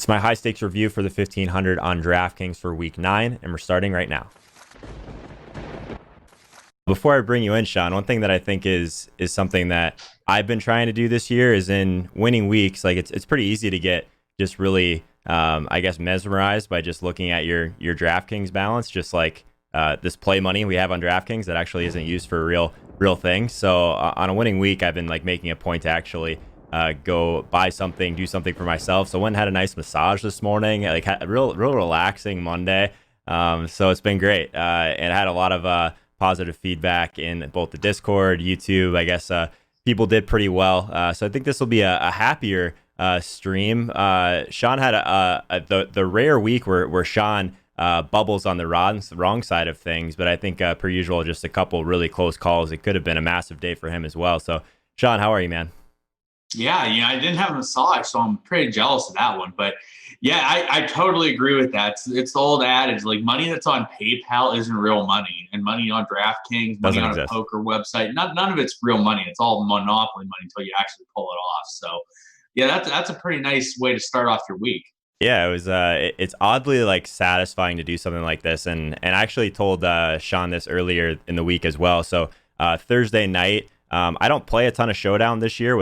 It's my high stakes review for the 1500 on DraftKings for week 9, and we're starting right now. Before I bring you in, Sean, one thing that I think is something that I've been trying to do this year is in winning weeks. Like it's pretty easy to get just really, I guess, mesmerized by just looking at your DraftKings balance, just like this play money we have on DraftKings that actually isn't used for a real thing. So on a winning week, I've been like making a point to actually go buy something, do something for myself. So I went and had a nice massage this morning, like had a real relaxing Monday. So it's been great, and I had a lot of positive feedback in both the Discord, YouTube. I guess people did pretty well. So I think this will be a happier stream. Sean had the rare week where Sean bubbles on the wrong side of things, but I think per usual, just a couple really close calls. It could have been a massive day for him as well. So Sean, how are you, man? Yeah, I didn't have a massage, so I'm pretty jealous of that one. But yeah, I totally agree with that. It's the old adage, like money that's on PayPal isn't real money, and money on DraftKings, money Doesn't on a exist. poker website, none of it's real money. It's all monopoly money until you actually pull it off. So yeah, that's a pretty nice way to start off your week. Yeah, it was. It's oddly like satisfying to do something like this, and I actually told Sean this earlier in the week as well. So Thursday night, I don't play a ton of Showdown this year.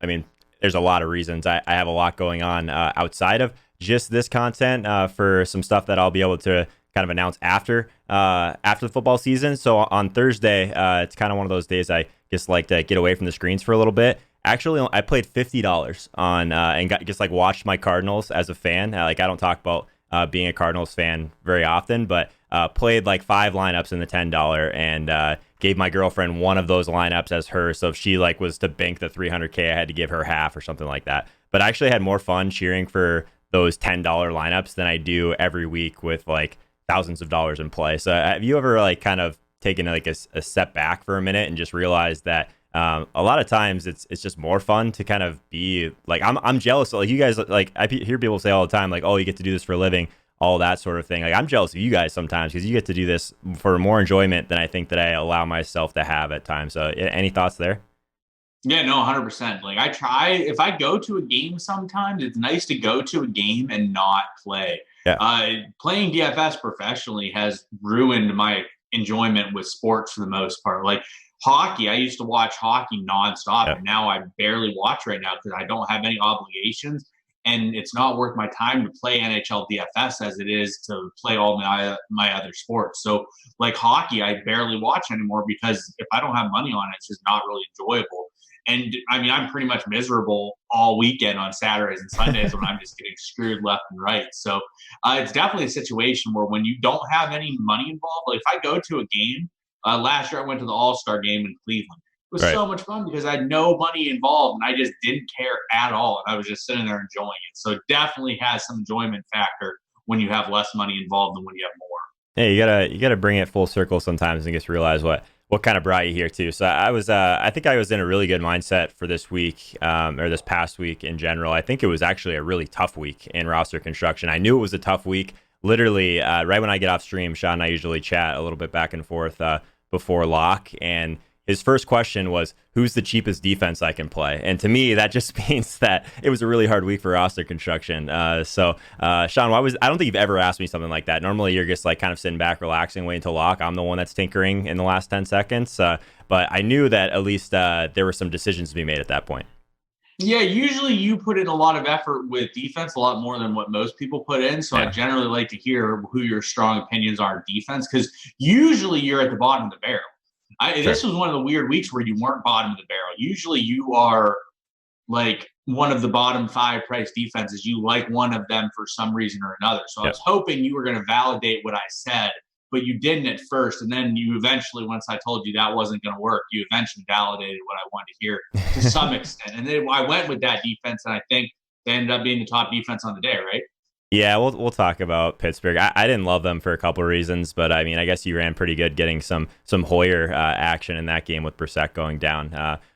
I mean, there's a lot of reasons. I have a lot going on outside of just this content for some stuff that I'll be able to kind of announce after the football season. So on Thursday, it's kind of one of those days I just like to get away from the screens for a little bit. Actually, I played $50 on and just like watched my Cardinals as a fan. Like I don't talk about being a Cardinals fan very often, but played like 5 lineups in the $10 and gave my girlfriend one of those lineups as hers. So if she like was to bank the 300K, I had to give her half or something like that. But I actually had more fun cheering for those $10 lineups than I do every week with like thousands of dollars in play. So have you ever like kind of taken like a step back for a minute and just realized that a lot of times it's just more fun to kind of be like I'm jealous. Like you guys, like hear people say all the time, like, oh, you get to do this for a living, all that sort of thing. Like I'm jealous of you guys sometimes because you get to do this for more enjoyment than I think that I allow myself to have at times. So any thoughts there? Yeah, no, 100%. Like I try, if I go to a game sometimes, it's nice to go to a game and not play. Yeah, Playing DFS professionally has ruined my enjoyment with sports for the most part. Like hockey, I used to watch hockey nonstop, yeah, and now I barely watch right now because I don't have any obligations. And it's not worth my time to play NHL DFS as it is to play all my other sports. So, like hockey, I barely watch anymore because if I don't have money on it, it's just not really enjoyable. And I mean, I'm pretty much miserable all weekend on Saturdays and Sundays when I'm just getting screwed left and right. So it's definitely a situation where when you don't have any money involved, like if I go to a game, last year I went to the All-Star game in Cleveland. It was right. so much fun because I had no money involved and I just didn't care at all. And I was just sitting there enjoying it. So it definitely has some enjoyment factor when you have less money involved than when you have more. Hey, you gotta bring it full circle sometimes and just realize what kind of brought you here too. So I think I was in a really good mindset for this week, or this past week in general. I think it was actually a really tough week in roster construction. I knew it was a tough week. Literally, right when I get off stream, Sean and I usually chat a little bit back and forth before lock, and his first question was, who's the cheapest defense I can play? And to me, that just means that it was a really hard week for roster construction. Sean, I don't think you've ever asked me something like that. Normally, you're just like kind of sitting back, relaxing, waiting to lock. I'm the one that's tinkering in the last 10 seconds. But I knew that at least there were some decisions to be made at that point. Yeah, usually you put in a lot of effort with defense, a lot more than what most people put in. So I Yeah, generally like to hear who your strong opinions are on defense because usually you're at the bottom of the barrel. sure. This was one of the weird weeks where you weren't bottom of the barrel. Usually you are like one of the bottom 5 price defenses. You like one of them for some reason or another. So I Yeah. was hoping you were going to validate what I said, but you didn't at first. And then you eventually, once I told you that wasn't going to work, you eventually validated what I wanted to hear to some extent. And then I went with that defense, and I think they ended up being the top defense on the day, right? Yeah, we'll talk about Pittsburgh. I didn't love them for a couple of reasons, but I mean, I guess you ran pretty good getting some Hoyer action in that game with Brissett going down.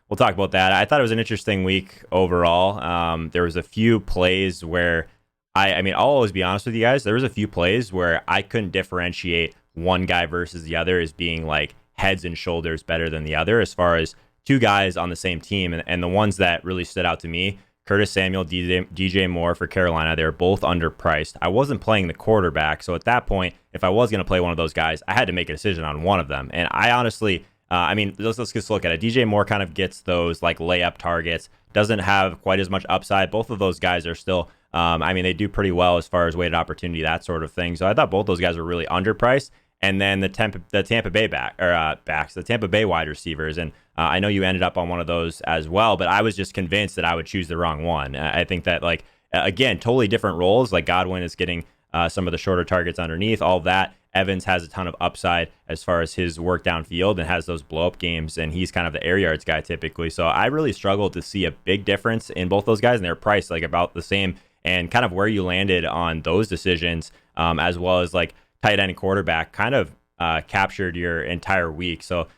We'll talk about that. I thought it was an interesting week overall. There was a few plays where I mean, I'll always be honest with you guys. There was a few plays where I couldn't differentiate one guy versus the other as being like heads and shoulders better than the other as far as two guys on the same team. And the ones that really stood out to me, Curtis Samuel, DJ Moore for Carolina. They're both underpriced. I wasn't playing the quarterback. So at that point, if I was going to play one of those guys, I had to make a decision on one of them. And I honestly, let's just look at it. DJ Moore kind of gets those like layup targets, doesn't have quite as much upside. Both of those guys are still, they do pretty well as far as weighted opportunity, that sort of thing. So I thought both those guys were really underpriced. And then the Tampa Bay the Tampa Bay wide receivers. And I know you ended up on one of those as well, but I was just convinced that I would choose the wrong one. I think that, like, again, totally different roles. Like Godwin is getting some of the shorter targets underneath, all of that. Evans has a ton of upside as far as his work downfield and has those blow up games, and he's kind of the air yards guy typically. So I really struggled to see a big difference in both those guys, and they're priced like about the same. And kind of where you landed on those decisions, as well as like tight end and quarterback, kind of captured your entire week. So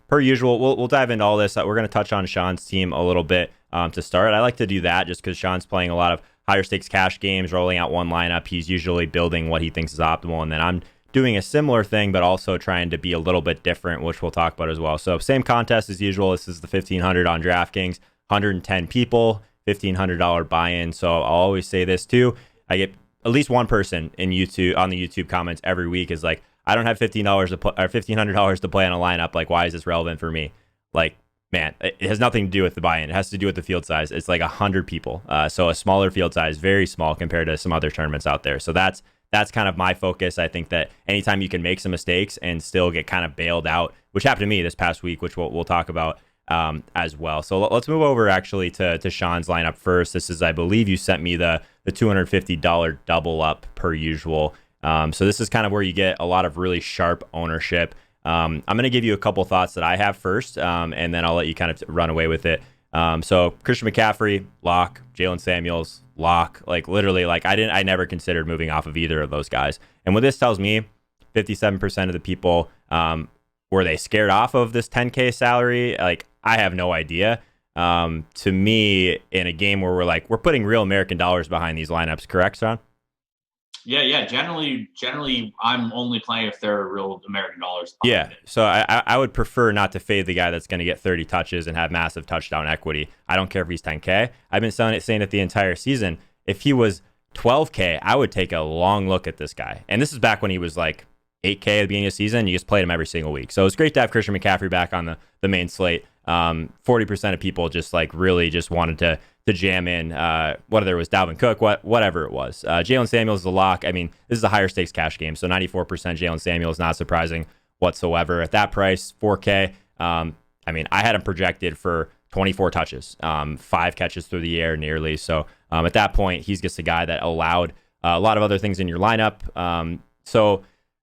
per usual, we'll dive into all this. We're going to touch on Sean's team a little bit to start. I like to do that just because Sean's playing a lot of higher stakes cash games, rolling out one lineup. He's usually building what he thinks is optimal. And then I'm doing a similar thing, but also trying to be a little bit different, which we'll talk about as well. So same contest as usual. This is the 1500 on DraftKings, 110 people, $1,500 buy-in. So I'll always say this too. I get at least one person in YouTube on the YouTube comments every week is like, I don't have $15 to put or $1,500 to play on a lineup. Like, why is this relevant for me? Like, man, it has nothing to do with the buy-in. It has to do with the field size. It's like 100 people. So a smaller field size, very small compared to some other tournaments out there. So that's kind of my focus. I think that anytime you can make some mistakes and still get kind of bailed out, which happened to me this past week, which we'll talk about as well. So let's move over actually to Sean's lineup first. This is, I believe you sent me the $250 double up per usual. So this is kind of where you get a lot of really sharp ownership. I'm going to give you a couple thoughts that I have first, and then I'll let you kind of run away with it. So Christian McCaffrey, lock. Jalen Samuels, lock. Like literally, like I never considered moving off of either of those guys. And what this tells me, 57% of the people, were they scared off of this 10K salary? Like, I have no idea. To me, in a game where we're putting real American dollars behind these lineups, correct, Sean? Yeah. Generally, I'm only playing if they're real American dollars. Yeah. So I would prefer not to fade the guy that's going to get 30 touches and have massive touchdown equity. I don't care if he's 10K. I've been saying it the entire season. If he was 12K, I would take a long look at this guy. And this is back when he was like 8K at the beginning of the season. You just played him every single week. So it's great to have Christian McCaffrey back on the main slate. 40% of people just like really just wanted to jam in whether it was Dalvin Cook, whatever it was. Jalen Samuels is a lock. I mean, this is a higher stakes cash game, so 94% Jalen Samuels, not surprising whatsoever. At that price, 4K, I had him projected for 24 touches, 5 catches through the air nearly. So at that point, he's just a guy that allowed a lot of other things in your lineup. So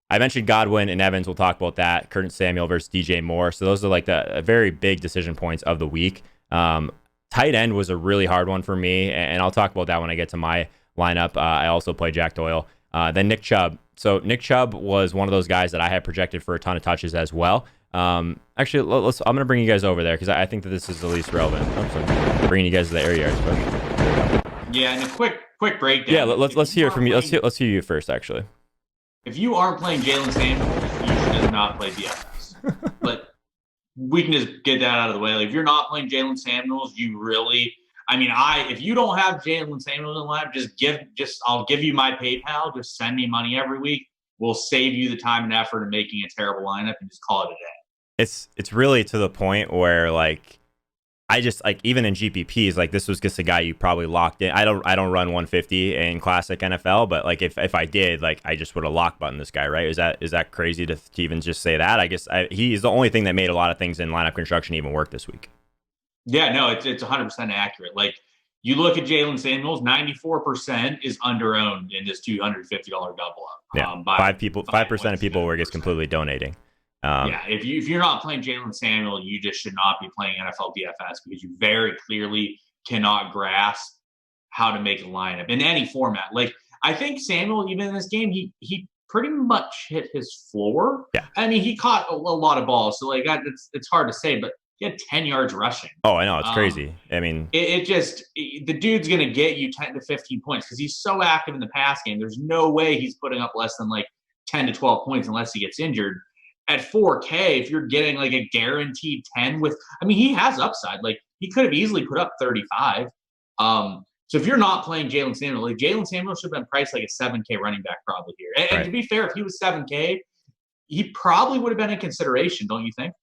I mentioned Godwin and Evans. We'll talk about that. Curtis Samuel versus DJ Moore. So those are like the very big decision points of the week. Tight end was a really hard one for me, and I'll talk about that when I get to my lineup. I also play Jack Doyle. Then Nick Chubb. So Nick Chubb was one of those guys that I had projected for a ton of touches as well. Actually, I'm going to bring you guys over there because I think that this is the least relevant. Bringing you guys to the air yards push. Yeah, and a quick breakdown. Yeah, let's hear from you. Let's hear you first, actually. If you aren't playing Jalen Samuels, you should just not play DFS. But we can just get that out of the way. Like, if you're not playing Jalen Samuels, you really, if you don't have Jalen Samuels in the lineup, I'll give you my PayPal. Just send me money every week. We'll save you the time and effort of making a terrible lineup and just call it a day. It's really to the point where like I just like even in GPPs, like this was just a guy you probably locked in. I don't run 150 in classic NFL, but like if I did, like I just would have lock button this guy, right? Is that crazy to even just say that? I guess he's the only thing that made a lot of things in lineup construction even work this week. Yeah, no, it's 100% accurate. Like you look at Jalen Samuels, 94% is under-owned in this $250 double up. Yeah, 5% of people were just completely donating. If you're not playing Jalen Samuel, you just should not be playing NFL DFS because you very clearly cannot grasp how to make a lineup in any format. Like I think Samuel, even in this game, he pretty much hit his floor. Yeah, he caught a lot of balls, so like it's hard to say, but he had 10 yards rushing. Oh, I know, it's crazy. The dude's gonna get you 10 to 15 points because he's so active in the pass game. There's no way he's putting up less than like 10 to 12 points unless he gets injured. At 4K, if you're getting like a guaranteed 10 he has upside. Like he could have easily put up 35. So if you're not playing Jalen Samuels, like Jalen Samuels should have been priced like a 7K running back probably here. And to Right. be fair, if he was 7K, he probably would have been in consideration, don't you think?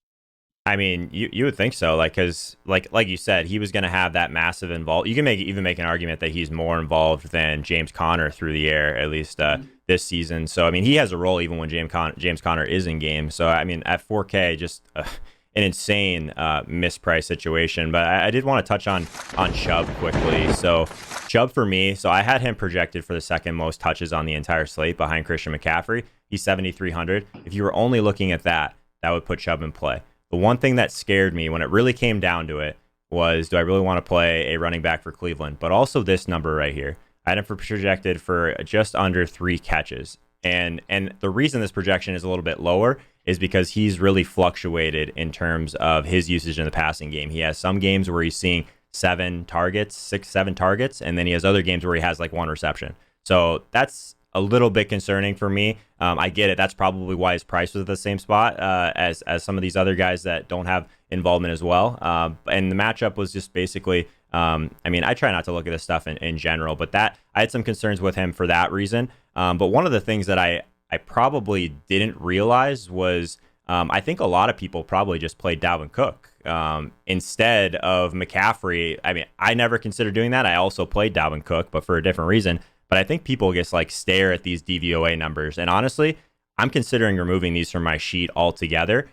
I mean, you would think so, like because like you said, he was going to have that massive involved. You can even make an argument that he's more involved than James Conner through the air, at least this season. So I mean, he has a role even when James Conner is in game. So I mean, at 4K, just an insane misprice situation. But I did want to touch on Chubb quickly. So Chubb for me, so I had him projected for the second most touches on the entire slate behind Christian McCaffrey. He's 7,300. If you were only looking at that, that would put Chubb in play. The one thing that scared me when it really came down to it was, do I really want to play a running back for Cleveland? But also this number right here. I had him projected for just under 3 catches. And the reason this projection is a little bit lower is because he's really fluctuated in terms of his usage in the passing game. He has some games where he's seeing 7 targets, 6, 7 targets, and then he has other games where he has like 1 reception. So that's a little bit concerning for me. I get it. That's probably why his price was at the same spot as some of these other guys that don't have involvement as well. And the matchup was just basically, I mean, I try not to look at this stuff in general, but that I had some concerns with him for that reason. But one of the things that I probably didn't realize was I think a lot of people probably just played Dalvin Cook instead of McCaffrey. I mean, I never considered doing that. I also played Dalvin Cook, but for a different reason. But I think people just like stare at these DVOA numbers. And honestly, I'm considering removing these from my sheet altogether.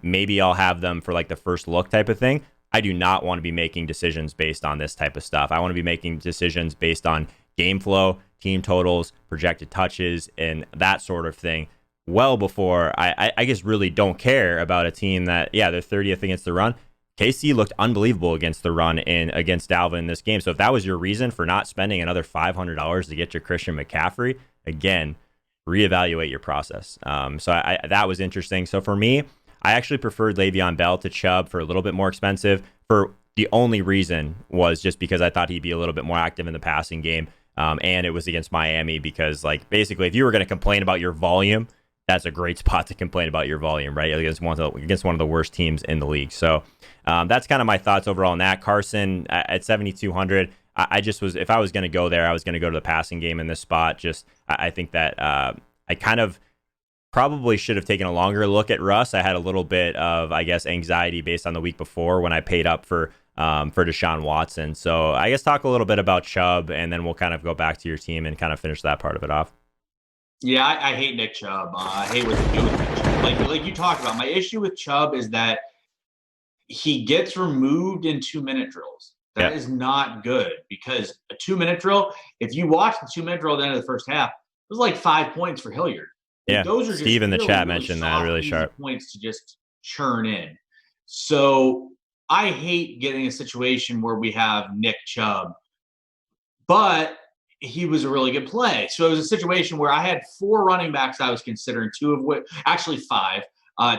Maybe I'll have them for like the first look type of thing. I do not want to be making decisions based on this type of stuff. I want to be making decisions based on game flow, team totals, projected touches, and that sort of thing. Well before I just really don't care about a team that, yeah, they're 30th against the run. KC looked unbelievable against the run and against Dalvin in this game. So if that was your reason for not spending another $500 to get your Christian McCaffrey, again, reevaluate your process. So that was interesting. So for me, I actually preferred Le'Veon Bell to Chubb for a little bit more expensive. For the only reason was just because I thought he'd be a little bit more active in the passing game. And it was against Miami because, like, basically, if you were going to complain about your volume, that's a great spot to complain about your volume, right? Against one of the worst teams in the league. So that's kind of my thoughts overall on that. Carson at 7,200. I just was, if I was going to go there, I was going to go to the passing game in this spot. Just I think that I kind of probably should have taken a longer look at Russ. I had a little bit of, I guess, anxiety based on the week before when I paid up for Deshaun Watson. So I guess talk a little bit about Chubb, and then we'll kind of go back to your team and kind of finish that part of it off. Yeah, I hate Nick Chubb. I hate what they do with Nick Chubb. Like you talked about, my issue with Chubb is that he gets removed in 2-minute drills. That is not good because a 2-minute drill, if you watch the 2-minute drill at the end of the first half, it was like 5 points for Hilliard. Yeah, those are Steve just in the really, chat really mentioned soft, that, really sharp points to just churn in. So I hate getting a situation where we have Nick Chubb, but he was a really good play. So it was a situation where I had 4 running backs I was considering, 2 of which, actually 5,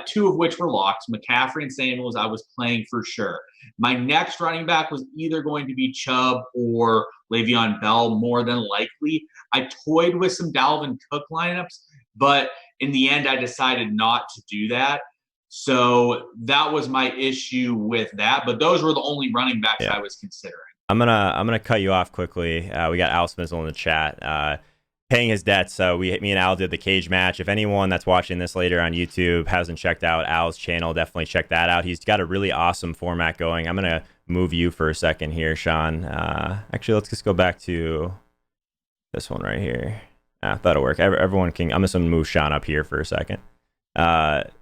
2 of which were locked. McCaffrey and Samuels I was playing for sure. My next running back was either going to be Chubb or Le'Veon Bell, more than likely. I toyed with some Dalvin Cook lineups, but in the end, I decided not to do that. So that was my issue with that. But those were the only running backs I was considering. I'm gonna cut you off quickly. We got Al Smizzle in the chat. Paying his debts. So me and Al did the cage match. If anyone that's watching this later on YouTube hasn't checked out Al's channel, definitely check that out. He's got a really awesome format going. I'm gonna move you for a second here, Sean. Actually, let's just go back to this one right here. That'll work. Everyone can. I'm just gonna move Sean up here for a second.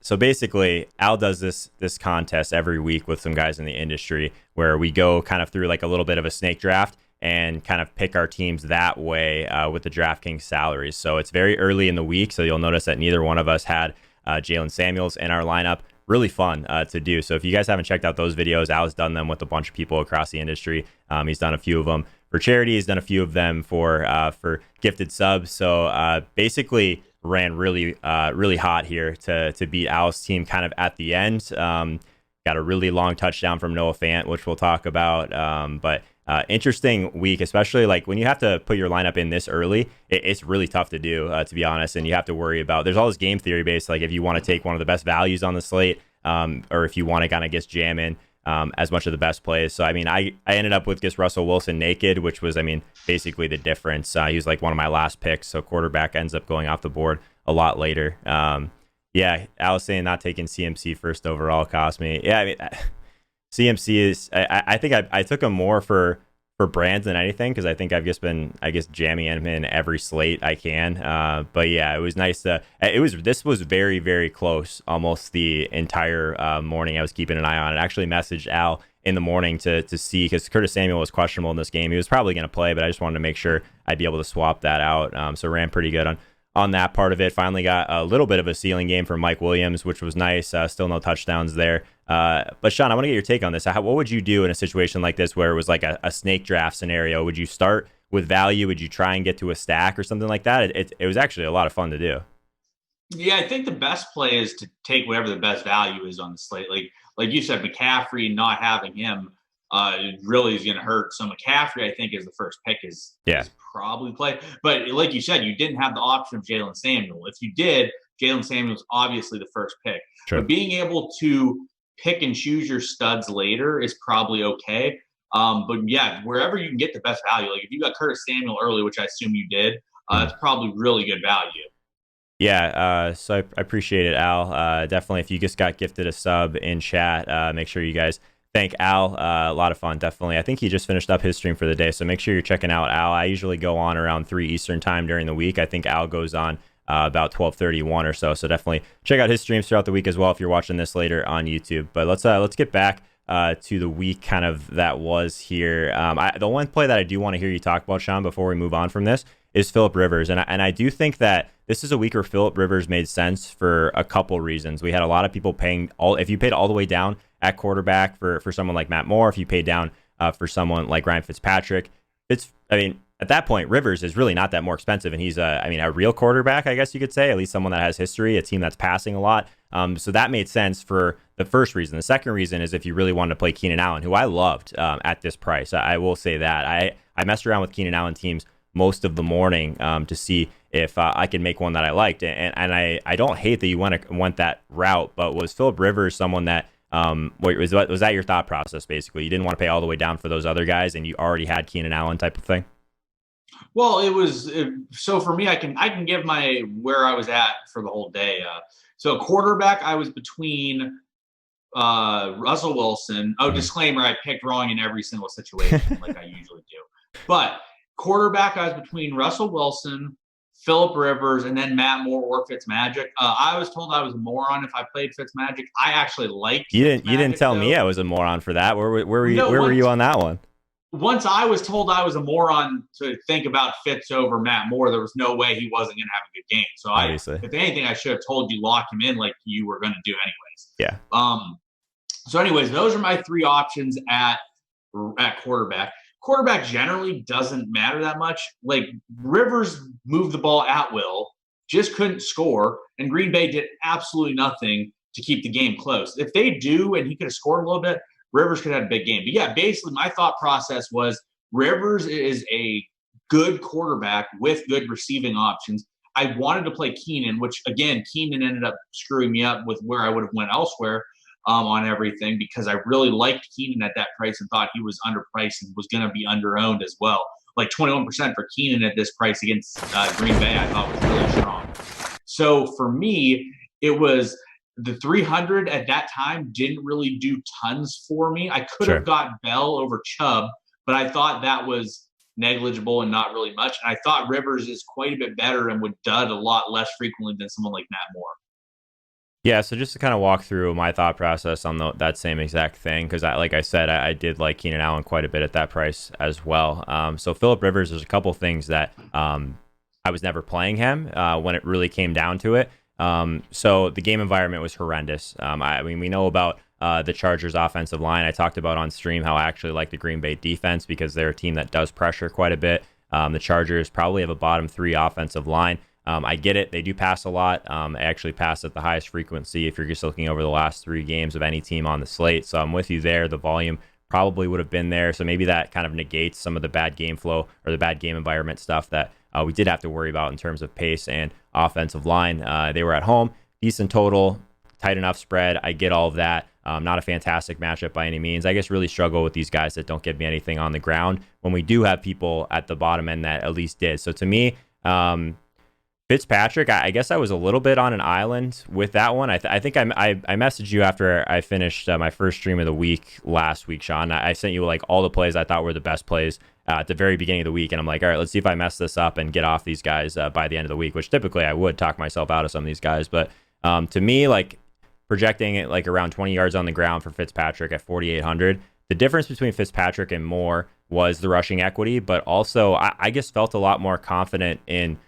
So basically, Al does this contest every week with some guys in the industry where we go kind of through like a little bit of a snake draft and kind of pick our teams that way with the DraftKings salaries. So it's very early in the week, so you'll notice that neither one of us had Jalen Samuels in our lineup. Really fun to do. So if you guys haven't checked out those videos, Al's done them with a bunch of people across the industry. He's done a few of them for charity. He's done a few of them for gifted subs. So basically ran really hot here to beat Al's team kind of at the end. Got a really long touchdown from Noah Fant, which we'll talk about. But interesting week, especially like when you have to put your lineup in this early. It's really tough to do, to be honest. And you have to worry about, there's all this game theory based, like if you want to take one of the best values on the slate, or if you want to kind of just jam in as much of the best plays. So, I mean, I ended up with just Russell Wilson naked, which was, I mean, basically the difference. He was like one of my last picks. So quarterback ends up going off the board a lot later. Yeah, Al was saying not taking CMC first overall cost me. Yeah, I mean, CMC is, I think I took him more for brands than anything, because I think I've just been, I guess, jamming him in every slate I can. But yeah, it was nice to, this was very, very close almost the entire morning. I was keeping an eye on it. I actually messaged Al in the morning to see, because Curtis Samuel was questionable in this game. He was probably going to play, but I just wanted to make sure I'd be able to swap that out. So ran pretty good on that part of it. Finally got a little bit of a ceiling game from Mike Williams, which was nice. Still no touchdowns there. But Sean, I want to get your take on this. What would you do in a situation like this where it was like a snake draft scenario? Would you start with value? Would you try and get to a stack or something like that? It was actually a lot of fun to do. Yeah, I think the best play is to take whatever the best value is on the slate. Like you said, McCaffrey, not having him really is going to hurt. So McCaffrey, I think, is the first pick is probably play. But like you said, you didn't have the option of Jalen Samuel. If you did, Jalen Samuel's obviously the first pick. Sure. But being able to pick and choose your studs later is probably okay. But yeah, wherever you can get the best value, like if you got Curtis Samuel early, which I assume you did, it's probably really good value. Yeah, so I appreciate it, Al. Definitely, if you just got gifted a sub in chat, make sure you guys thank Al. A lot of fun, definitely. I think he just finished up his stream for the day, so make sure you're checking out Al. I usually go on around 3 Eastern time during the week. I think Al goes on about 12:31 or so. So definitely check out his streams throughout the week as well if you're watching this later on YouTube. But let's get back to the week kind of that was here. The one play that I do want to hear you talk about, Sean, before we move on from this is Phillip Rivers. And I do think that this is a week where Phillip Rivers made sense for a couple reasons. We had a lot of people paying if you paid all the way down at quarterback for someone like Matt Moore, if you paid down for someone like Ryan Fitzpatrick, at that point, Rivers is really not that more expensive, and he's a real quarterback, I guess you could say, at least someone that has history, a team that's passing a lot. So that made sense for the first reason. The second reason is if you really wanted to play Keenan Allen, who I loved at this price. I will say that. I messed around with Keenan Allen teams most of the morning to see if I could make one that I liked, and I don't hate that you went that route, but was Phillip Rivers someone that was that your thought process? Basically, you didn't want to pay all the way down for those other guys, and you already had Keenan Allen type of thing. Well, so for me, I can give my where I was at for the whole day. So quarterback, I was between Russell Wilson. Oh, disclaimer, I picked wrong in every single situation like I usually do. But quarterback, I was between Russell Wilson, Phillip Rivers, and then Matt Moore or Fitzmagic. I was told I was a moron if I played Fitzmagic. I actually liked You didn't tell me I was a moron for that. Where were you on that one? Once I was told I was a moron to think about Fitz over Matt Moore, there was no way he wasn't going to have a good game. So obviously, if anything, I should have told you lock him in like you were going to do anyways. Yeah. So anyways, those are my three options at quarterback. Quarterback generally doesn't matter that much. Like Rivers moved the ball at will, just couldn't score, and Green Bay did absolutely nothing to keep the game close. If they do, and he could have scored a little bit, Rivers could have a big game. But yeah, basically my thought process was Rivers is a good quarterback with good receiving options. I wanted to play Keenan, which again, Keenan ended up screwing me up with where I would have went elsewhere on everything, because I really liked Keenan at that price and thought he was underpriced and was going to be underowned as well. Like 21% for Keenan at this price against Green Bay, I thought was really strong. So for me, it was the 300 at that time didn't really do tons for me. I could have got Bell over Chubb, but I thought that was negligible and not really much. And I thought Rivers is quite a bit better and would dud a lot less frequently than someone like Matt Moore. Yeah, so just to kind of walk through my thought process on that same exact thing, because like I said, I did like Keenan Allen quite a bit at that price as well. So Phillip Rivers, there's a couple things that I was never playing him when it really came down to it. So the game environment was horrendous. We know about the Chargers offensive line. I talked about on stream how I actually like the Green Bay defense because they're a team that does pressure quite a bit. The Chargers probably have a bottom 3 offensive line. I get it. They do pass a lot. They actually pass at the highest frequency if you're just looking over the last 3 games of any team on the slate. So I'm with you there. The volume probably would have been there. So maybe that kind of negates some of the bad game flow or the bad game environment stuff that we did have to worry about in terms of pace and offensive line. They were at home. Decent total, tight enough spread. I get all of that. Not a fantastic matchup by any means. I guess really struggle with these guys that don't give me anything on the ground when we do have people at the bottom end that at least did. So to me, Fitzpatrick, I guess I was a little bit on an island with that one. I think I messaged you after I finished my first stream of the week last week, Sean. I sent you like all the plays I thought were the best plays at the very beginning of the week, and I'm like, all right, let's see if I mess this up and get off these guys by the end of the week, which typically I would talk myself out of some of these guys. But to me, like projecting it like around 20 yards on the ground for Fitzpatrick at 4,800, the difference between Fitzpatrick and Moore was the rushing equity, but also I just felt a lot more confident in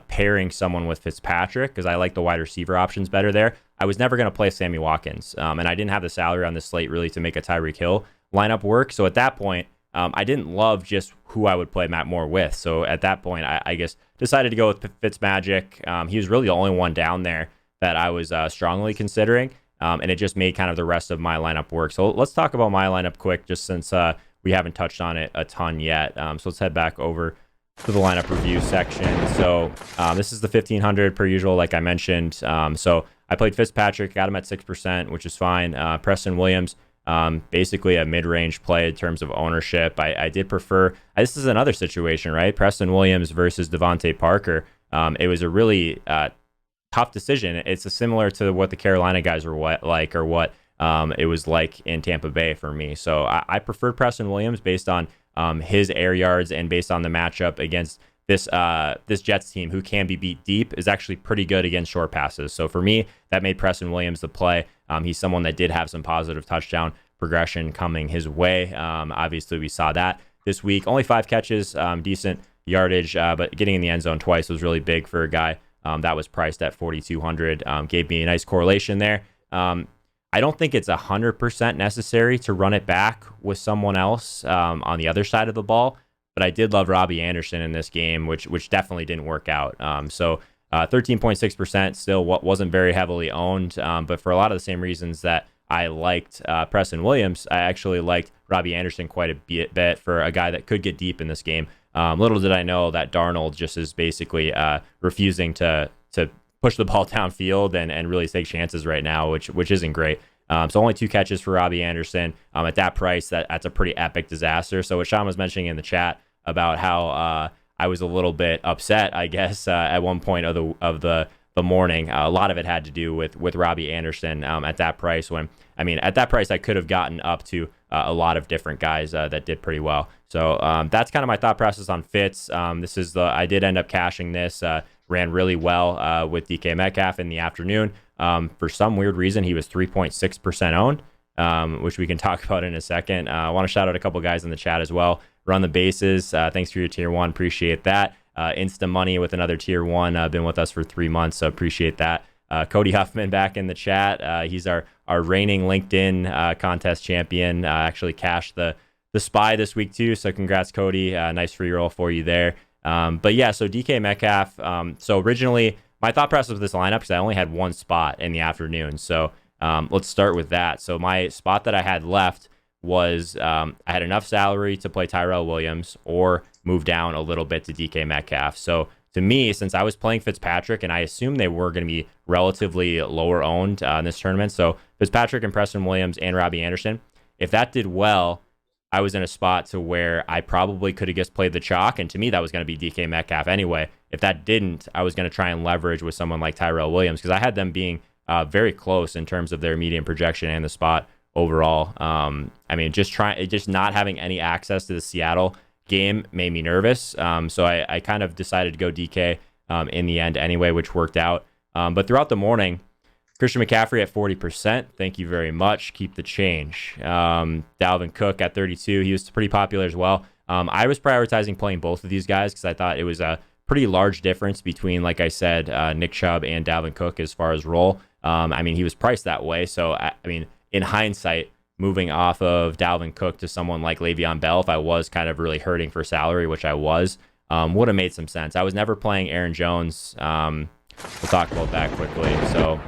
pairing someone with Fitzpatrick because I like the wide receiver options better there. I was never going to play Sammy Watkins, and I didn't have the salary on the slate really to make a Tyreek Hill lineup work. So at that point, I didn't love just who I would play Matt Moore with. So at that point, I guess decided to go with Fitzmagic. He was really the only one down there that I was strongly considering, and it just made kind of the rest of my lineup work. So let's talk about my lineup quick, just since we haven't touched on it a ton yet. So let's head back over to the lineup review section. So this is the 1,500 per usual, like I mentioned. So I played Fitzpatrick, got him at 6%, which is fine. Preston Williams, basically a mid-range play in terms of ownership. I did prefer, this is another situation, right? Preston Williams versus Devontae Parker. It was a really tough decision. It's similar to what the Carolina guys were like, or what it was like in Tampa Bay for me. So I preferred Preston Williams based on his air yards and based on the matchup against this Jets team, who can be beat deep, is actually pretty good against short passes. So for me, that made Preston Williams the play. He's someone that did have some positive touchdown progression coming his way. Obviously, we saw that this week. Only 5 catches, decent yardage, but getting in the end zone twice was really big for a guy that was priced at 4,200. Gave me a nice correlation there. I don't think it's 100% necessary to run it back with someone else on the other side of the ball, but I did love Robbie Anderson in this game, which definitely didn't work out. So 13.6% still wasn't very heavily owned, but for a lot of the same reasons that I liked Preston Williams, I actually liked Robbie Anderson quite a bit for a guy that could get deep in this game. Little did I know that Darnold just is basically refusing to push the ball downfield and really take chances right now, which isn't great. So only 2 catches for Robbie Anderson. At that price, that's a pretty epic disaster. So what Sean was mentioning in the chat about how I was a little bit upset, I guess, at one point of the morning. A lot of it had to do with Robbie Anderson at that price. At that price, I could have gotten up to a lot of different guys that did pretty well. So that's kind of my thought process on Fitz. I did end up cashing this. Ran really well with DK Metcalf in the afternoon. For some weird reason, he was 3.6% owned, which we can talk about in a second. I want to shout out a couple guys in the chat as well. Run the bases. Thanks for your tier 1. Appreciate that. Insta Money with another tier 1. Been with us for 3 months, so appreciate that. Cody Huffman back in the chat. He's our reigning LinkedIn contest champion. Actually cashed the spy this week too, so congrats, Cody. Nice free roll for you there. But yeah, so DK Metcalf. So originally, my thought process of this lineup, because I only had 1 spot in the afternoon. So let's start with that. So my spot that I had left was I had enough salary to play Tyrell Williams or move down a little bit to DK Metcalf. So to me, since I was playing Fitzpatrick, and I assumed they were going to be relatively lower owned in this tournament, so Fitzpatrick and Preston Williams and Robbie Anderson, if that did well, I was in a spot to where I probably could have just played the chalk, and to me, that was going to be DK Metcalf anyway. If that didn't, I was going to try and leverage with someone like Tyrell Williams, because I had them being very close in terms of their median projection and the spot overall. Just not having any access to the Seattle game made me nervous. So I kind of decided to go DK in the end anyway, which worked out. But throughout the morning, Christian McCaffrey at 40%. Thank you very much. Keep the change. Dalvin Cook at 32. He was pretty popular as well. I was prioritizing playing both of these guys because I thought it was a pretty large difference between, like I said, Nick Chubb and Dalvin Cook as far as role. He was priced that way. So, in hindsight, moving off of Dalvin Cook to someone like Le'Veon Bell, if I was kind of really hurting for salary, which I was, would have made some sense. I was never playing Aaron Jones. We'll talk about that quickly. So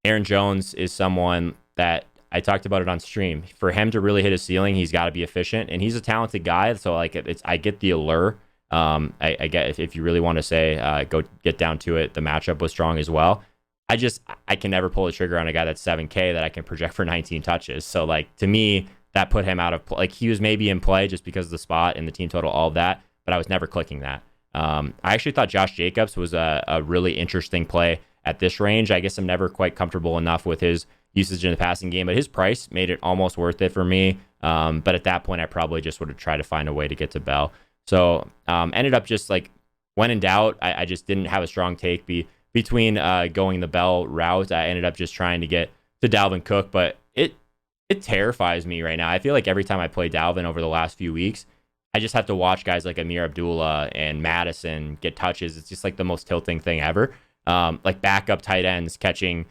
Aaron Jones is someone that I talked about it on stream. For him to really hit his ceiling, he's got to be efficient, and he's a talented guy. So I get the allure. I get if you really want to say go get down to it, the matchup was strong as well. I can never pull the trigger on a guy that's 7K that I can project for 19 touches. So like to me, that put him out of play. Like he was maybe in play just because of the spot and the team total, all of that, but I was never clicking that. I actually thought Josh Jacobs was a really interesting play at this range. I guess I'm never quite comfortable enough with his usage in the passing game, but his price made it almost worth it for me. But at that point, I probably just would have tried to find a way to get to Bell. So ended up just like when in doubt, I just didn't have a strong take between going the Bell route. I ended up just trying to get to Dalvin Cook, but it terrifies me right now. I feel like every time I play Dalvin over the last few weeks, I just have to watch guys like Amir Abdullah and Madison get touches. It's just like the most tilting thing ever. Like backup tight ends catching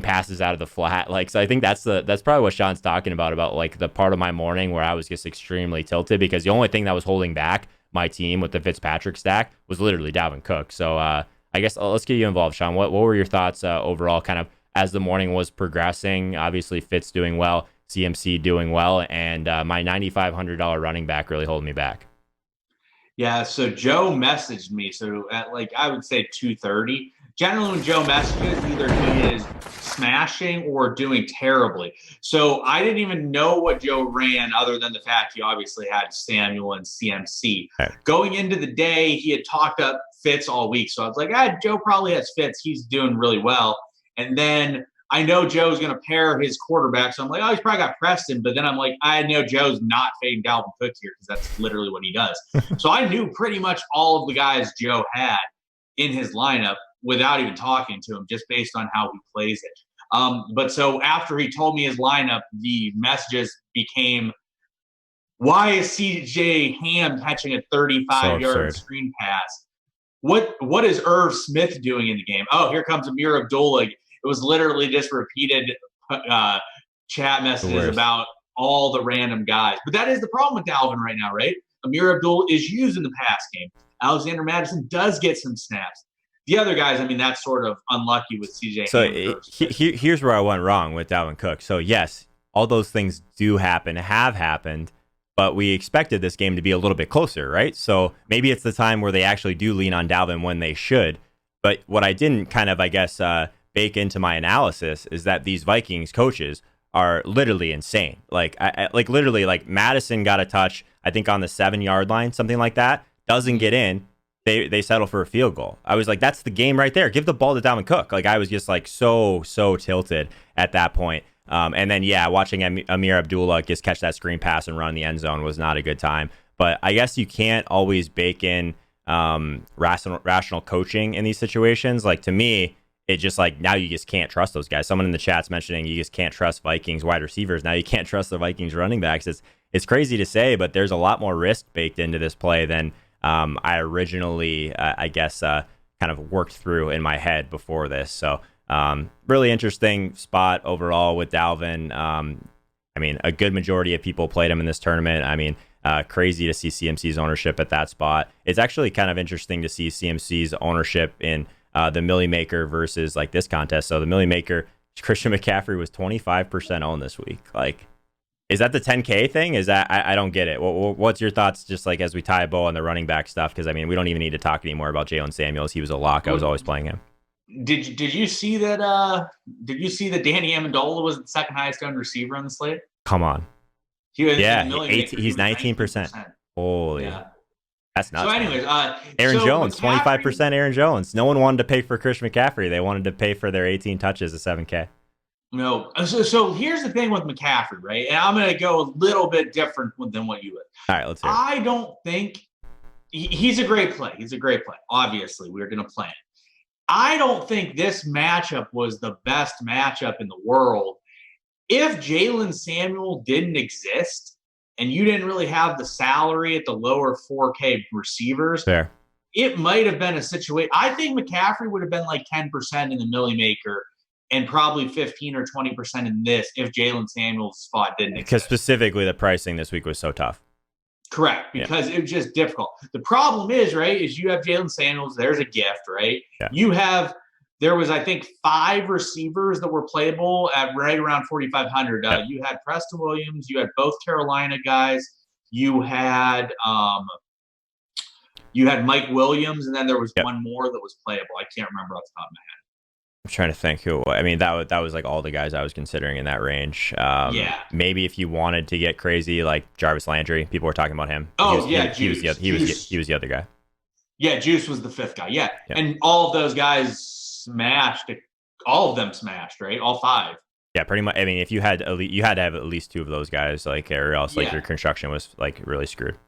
passes out of the flat. Like, so I think that's probably what Sean's talking about like the part of my morning where I was just extremely tilted because the only thing that was holding back my team with the Fitzpatrick stack was literally Dalvin Cook. So I guess let's get you involved, Sean. What were your thoughts overall kind of as the morning was progressing? Obviously Fitz doing well, CMC doing well, and my $9,500 running back really holding me back. Yeah, so Joe messaged me. So at like I would say 2:30. Generally, when Joe messages, either he is smashing or doing terribly. So I didn't even know what Joe ran, other than the fact he obviously had Samuel and CMC. Okay. Going into the day, he had talked up Fitz all week. So I was like, Joe probably has Fitz. He's doing really well. And then I know Joe's going to pair his quarterback. So I'm like, he's probably got Preston. But then I'm like, I know Joe's not fading Dalvin Cook here because that's literally what he does. So I knew pretty much all of the guys Joe had in his lineup without even talking to him, just based on how he plays it. But so after he told me his lineup, the messages became, why is CJ Ham catching a 35-yard screen pass? What is Irv Smith doing in the game? Oh, here comes Amir Abdullah. It was literally just repeated chat messages about all the random guys. But that is the problem with Dalvin right now, right? Amir Abdullah is used in the pass game. Alexander Madison does get some snaps. The other guys, I mean, that's sort of unlucky with CJ. So here's where I went wrong with Dalvin Cook. So yes, all those things do happen, have happened, but we expected this game to be a little bit closer, right? So maybe it's the time where they actually do lean on Dalvin when they should. But what I didn't kind of, I guess, bake into my analysis is that these Vikings coaches are literally insane. Like, like literally, like Madison got a touch, I think on the 7-yard line, something like that, doesn't get in. They settle for a field goal. I was like, that's the game right there. Give the ball to Dalvin Cook. Like, I was just like so tilted at that point. And then, yeah, watching Amir Abdullah just catch that screen pass and run in the end zone was not a good time. But I guess you can't always bake in rational coaching in these situations. Like, to me, it just like now you just can't trust those guys. Someone in the chat's mentioning you just can't trust Vikings wide receivers. Now you can't trust the Vikings running backs. It's crazy to say, but there's a lot more risk baked into this play than I originally, I guess, kind of worked through in my head before this. So really interesting spot overall with Dalvin. I mean, a good majority of people played him in this tournament. I mean, crazy to see CMC's ownership at that spot. It's actually kind of interesting to see CMC's ownership in the Millie Maker versus like this contest. So the Millie Maker, Christian McCaffrey was 25% owned this week. Like, is that the 10K thing? Is that I don't get it. What's your thoughts just like as we tie a bow on the running back stuff? Because I mean, we don't even need to talk anymore about Jalen Samuels. He was a lock. I was always playing him. Did you see that? Did you see that Danny Amendola was the second highest owned receiver on the slate? Come on. He was, yeah, he's 19%. Holy. Yeah. That's nuts. So, anyways, Aaron Jones, 25% Aaron Jones. No one wanted to pay for Christian McCaffrey. They wanted to pay for their 18 touches of 7K. No. So here's the thing with McCaffrey, right? And I'm going to go a little bit different than what you would. All right, let's hear it. I don't think he's a great play. He's a great play. Obviously, we're going to play it. I don't think this matchup was the best matchup in the world. If Jalen Samuel didn't exist and you didn't really have the salary at the lower 4K receivers, fair, it might have been a situation. I think McCaffrey would have been like 10% in the Millie Maker and probably 15 or 20% in this if Jalen Samuel's spot didn't exist. Because specifically the pricing this week was so tough. Correct, because it was just difficult. The problem is, right, is you have Jalen Samuels. There's a gift, right? Yeah. There was, I think, 5 receivers that were playable at right around 4,500. Yeah. You had Preston Williams. You had both Carolina guys. You had Mike Williams, and then there was one more that was playable. I can't remember off the top of my head. I'm trying to think who. I mean, that was like all the guys I was considering in that range. Yeah. Maybe if you wanted to get crazy, like Jarvis Landry, people were talking about him. Oh yeah, He was Juice. he was the other guy. Yeah, Juice was the fifth guy. Yeah, Yeah. and all of those guys smashed. All of them smashed, right? All five. Yeah, pretty much. I mean, if you had you had to have at least two of those guys, like, or else like Yeah. your construction was like really screwed.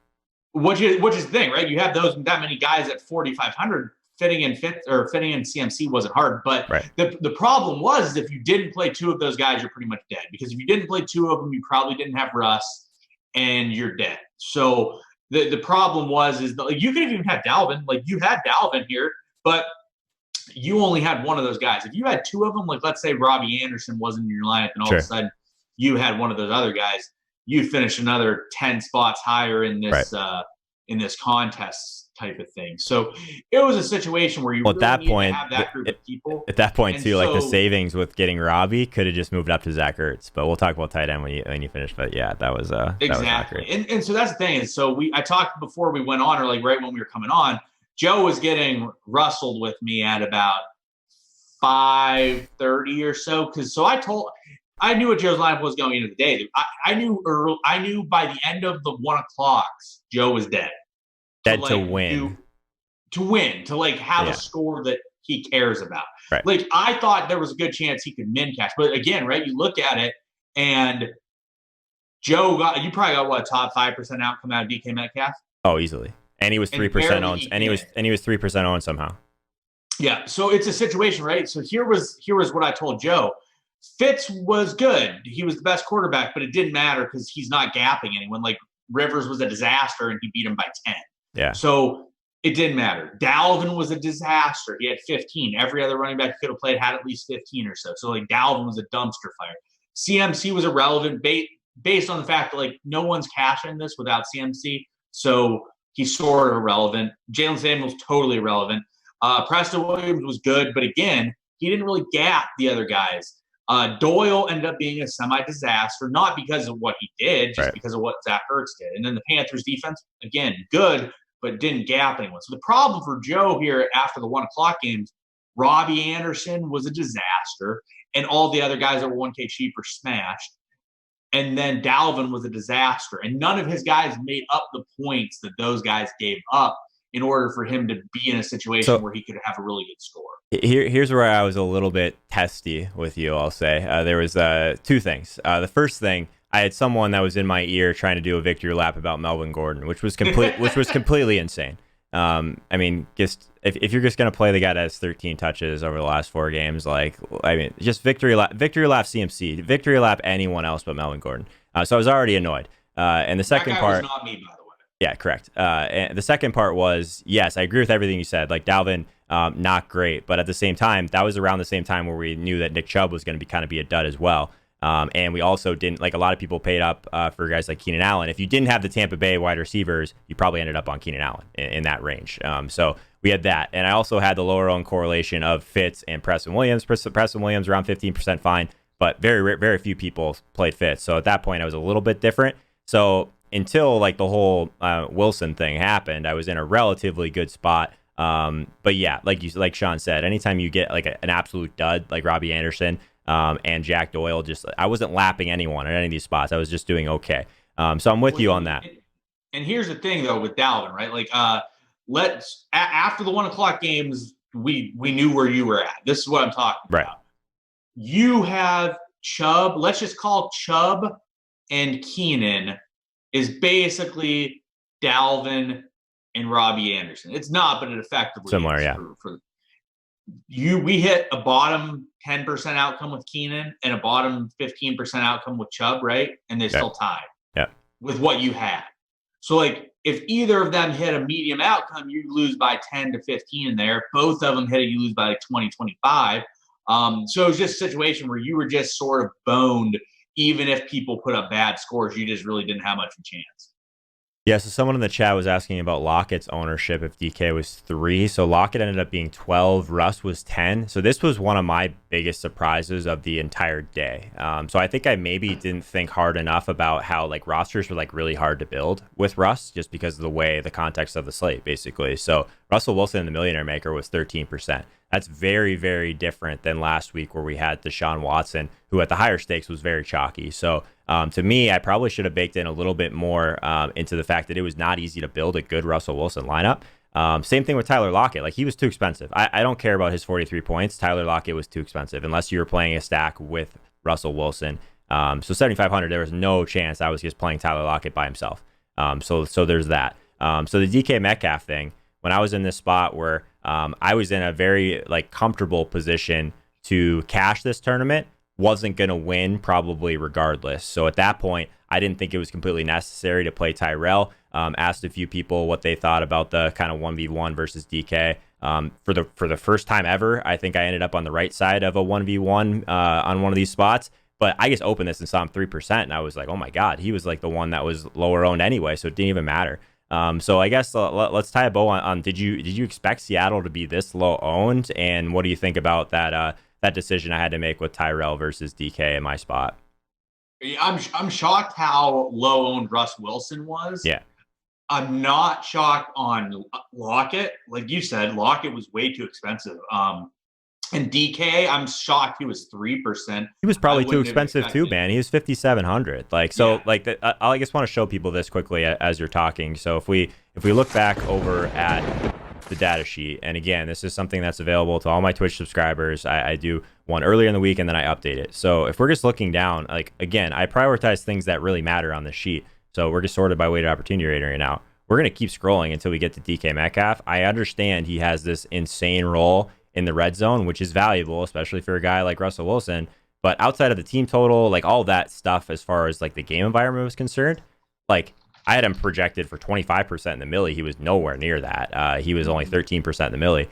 Which is the thing, right? You have that many guys at 4,500 fitting in CMC wasn't hard, but Right. the problem was if you didn't play two of those guys, you're pretty much dead because if you didn't play two of them, you probably didn't have Russ, and you're dead. So the problem is that like, you could have even had Dalvin, like you had Dalvin here, but you only had one of those guys. If you had two of them, like let's say Robbie Anderson wasn't in your lineup, and all of a sudden you had one of those other guys, you'd finish another 10 spots higher in this contest type of thing. So it was a situation where you Well, at really that need point, to have that group of people. at that point And too, like the so- savings with getting Robbie could have just moved up to Zach Ertz. But we'll talk about tight end when you finish. But yeah, that was that was not Exactly. great. And so that's the thing. And so I talked before we went on, or like right when we were coming on, Joe was getting rustled with me at about 5:30 or so. I knew what Joe's lineup was going into the day. I knew by the end of the 1 o'clock, Joe was dead. Dead to win. To like have a score that he cares about. Right. Like I thought there was a good chance he could min cash, but again, right? You look at it, and you probably got what, top 5% outcome out of DK Metcalf? Oh, easily. And he was 3% owned, and he was 3% owned somehow. Yeah, so it's a situation, right? So here was what I told Joe. Fitz was good. He was the best quarterback, but it didn't matter because he's not gapping anyone. Like Rivers was a disaster, and he beat him by 10. Yeah. So it didn't matter. Dalvin was a disaster. He had 15. Every other running back he could have played had at least 15 or so. So like Dalvin was a dumpster fire. CMC was irrelevant based on the fact that like no one's cashing this without CMC. So he's sort of irrelevant. Jalen Samuels totally irrelevant. Preston Williams was good, but again, he didn't really gap the other guys. Doyle ended up being a semi-disaster, not because of what he did, just because of what Zach Ertz did. And then the Panthers defense, again, good, but didn't gap anyone. So the problem for Joe here after the 1 o'clock games, Robbie Anderson was a disaster, and all the other guys that were 1K cheaper smashed. And then Dalvin was a disaster. And none of his guys made up the points that those guys gave up in order for him to be in a situation where he could have a really good score. Here's where I was a little bit testy with you, I'll say. There was two things. The first thing, I had someone that was in my ear trying to do a victory lap about Melvin Gordon, which was completely insane. I mean, just if you're just gonna play the guy that has 13 touches over the last 4 games, like, I mean, just victory lap CMC, victory lap anyone else but Melvin Gordon. So I was already annoyed. And the second part was not me, by the way. Yeah, correct. And the second part was, yes, I agree with everything you said. Like Dalvin, not great, but at the same time, that was around the same time where we knew that Nick Chubb was going to be a dud as well. And we also didn't, like, a lot of people paid up for guys like Keenan Allen. If you didn't have the Tampa Bay wide receivers, you probably ended up on Keenan Allen in that range. So we had that. And I also had the lower owned correlation of Fitz and Preston Williams. Preston Williams around 15% fine, but very few people played Fitz. So at that point, I was a little bit different. So until like the whole Wilson thing happened, I was in a relatively good spot. But yeah, like Sean said, anytime you get like an absolute dud like Robbie Anderson and Jack Doyle, just I wasn't lapping anyone at any of these spots. I was just doing okay. So I'm with you on that. And here's the thing though with Dalvin, right? Like after the 1 o'clock games, we knew where you were at. This is what I'm talking about. You have Chubb. Let's just call Chubb and Keenan is basically Dalvin and Robbie Anderson. It's not, but it effectively similar, is. Yeah. We hit a bottom 10% outcome with Keenan and a bottom 15% outcome with Chubb, right? And they still tied. Yeah. With what you had. So like if either of them hit a medium outcome, you lose by 10 to 15 in there. Both of them hit it, you lose by like 20, 25. So it was just a situation where you were just sort of boned. Even if people put up bad scores, you just really didn't have much of a chance. Yeah, so someone in the chat was asking about Lockett's ownership if DK was 3. So Lockett ended up being 12, Russ was 10. So this was one of my biggest surprises of the entire day. So I think I maybe didn't think hard enough about how like rosters were like really hard to build with Russ just because of the way the context of the slate, basically. So Russell Wilson in the Millionaire Maker was 13%. That's very, very different than last week where we had Deshaun Watson, who at the higher stakes was very chalky. So to me, I probably should have baked in a little bit more into the fact that it was not easy to build a good Russell Wilson lineup. Same thing with Tyler Lockett. Like, he was too expensive. I don't care about his 43 points. Tyler Lockett was too expensive unless you were playing a stack with Russell Wilson. So 7,500, there was no chance I was just playing Tyler Lockett by himself. So there's that. So the DK Metcalf thing, when I was in this spot where I was in a very like comfortable position to cash this tournament, wasn't going to win probably regardless. So at that point, I didn't think it was completely necessary to play Tyrell. Asked a few people what they thought about the kind of 1v1 versus DK. For the first time ever, I think I ended up on the right side of a 1v1 on one of these spots. But I just opened this and saw him 3%, and I was like, oh my God, he was like the one that was lower owned anyway, so it didn't even matter. So I guess let's tie a bow on did you expect Seattle to be this low owned, and what do you think about that decision I had to make with Tyrell versus DK in my spot? I'm shocked how low owned Russ Wilson was. Yeah. I'm not shocked on Lockett. Like you said, Lockett was way too expensive. And DK, I'm shocked he was 3%. He was probably too expensive too, man. He was 5,700. Like, so, yeah. Like, I just want to show people this quickly as you're talking. So if we look back over at the data sheet, and again, this is something that's available to all my Twitch subscribers. I do one earlier in the week and then I update it. So if we're just looking down, like, again, I prioritize things that really matter on the sheet. So we're just sorted by weighted opportunity rating right now. We're going to keep scrolling until we get to DK Metcalf. I understand he has this insane role in the red zone, which is valuable, especially for a guy like Russell Wilson. But outside of the team total, like all that stuff, as far as like the game environment was concerned, like I had him projected for 25% in the milli. He was nowhere near that. He was only 13% in the milli.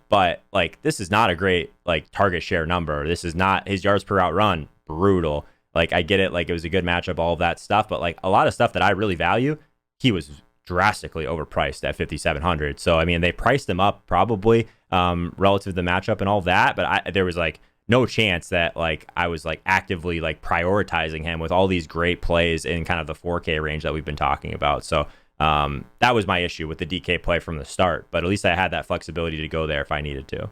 But like, this is not a great like target share number. This is not his yards per route run. Brutal. Like, I get it. Like, it was a good matchup, all of that stuff. But like a lot of stuff that I really value, he was drastically overpriced at 5,700. So I mean, they priced him up probably relative to the matchup and all that, but there was like no chance that like I was like actively like prioritizing him with all these great plays in kind of the 4K range that we've been talking about. So that was my issue with the DK play from the start, but at least I had that flexibility to go there if I needed to.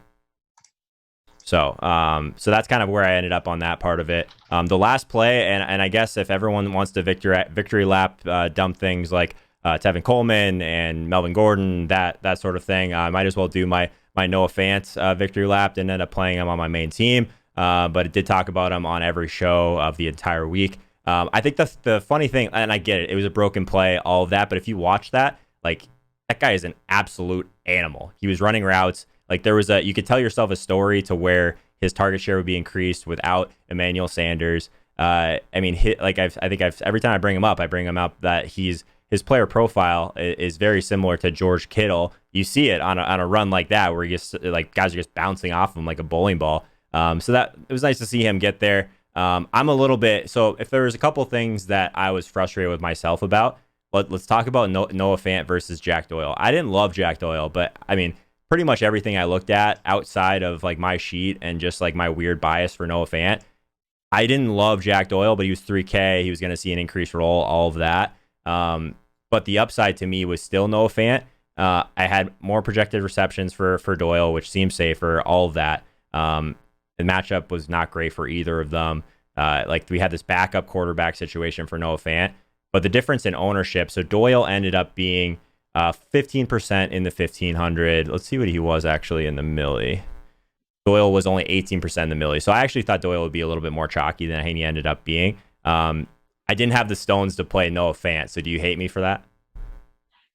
So that's kind of where I ended up on that part of it. The last play, and I guess if everyone wants to victory lap dump things like Tevin Coleman and Melvin Gordon, that sort of thing, I might as well do my Noah Fant victory lap. Didn't end up playing him on my main team, but it did talk about him on every show of the entire week. I think the funny thing, and I get it, it was a broken play, all of that, but if you watch that, like, that guy is an absolute animal. He was running routes. Like, you could tell yourself a story to where his target share would be increased without Emmanuel Sanders. I mean, every time I bring him up that his player profile is very similar to George Kittle. You see it on a run like that where guys are just bouncing off him like a bowling ball. So that it was nice to see him get there. I'm a little bit, so if there was a couple things that I was frustrated with myself about, let's talk about Noah Fant versus Jack Doyle. I didn't love Jack Doyle, but I mean, pretty much everything I looked at outside of like my sheet and just like my weird bias for Noah Fant, I didn't love Jack Doyle, but he was 3K. He was going to see an increased role, all of that. But the upside to me was still Noah Fant. I had more projected receptions for Doyle, which seems safer, all of that. The matchup was not great for either of them. Like, we had this backup quarterback situation for Noah Fant, but the difference in ownership, so Doyle ended up being 15% in the 1,500. Let's see what he was actually in the milli. Doyle was only 18% in the milli. So I actually thought Doyle would be a little bit more chalky than he ended up being. I didn't have the stones to play Noah Fant, so do you hate me for that?